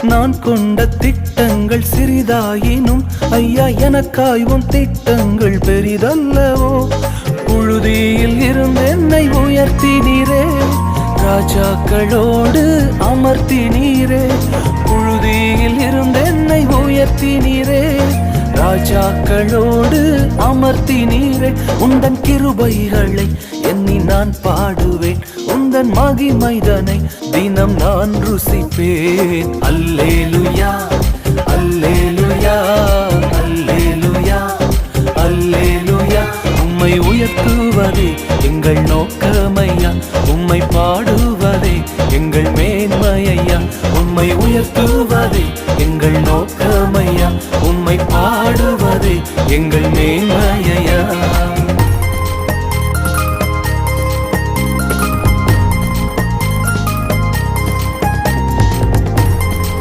நான் கொண்ட திட்டங்கள் சிறிதாயினும் ஐயா எனக்காய் உன் திட்டங்கள் பெரிதல்லவோ. புழுதியில் இருந்து என்னை உயர்த்தினீரே, ராஜாக்களோடு அமர்த்தினீரே. புழுதியில் இருந்து என்னை உயர்த்தினீரே, ராஜாக்களோடு அமர்த்தினீரே. உந்தன் கிருபைகளை எண்ணி நான் பாடுவேன், உந்தன் மகிமைதனை தினம் நான் ருசிப்பேன். அல்லேலுயா அல்லேலுயா அல்லேலுயா அல்லேலுயா. உம்மை உயர்த்துவதே எங்கள் நோக்கமையா, உம்மை பாடுவதே எங்கள் மேன்மையா. உம்மை உயர்த்துவதே எங்கள் நோக்கமையா, உம்மை பாடுவதே எங்கள் மேன்மையா.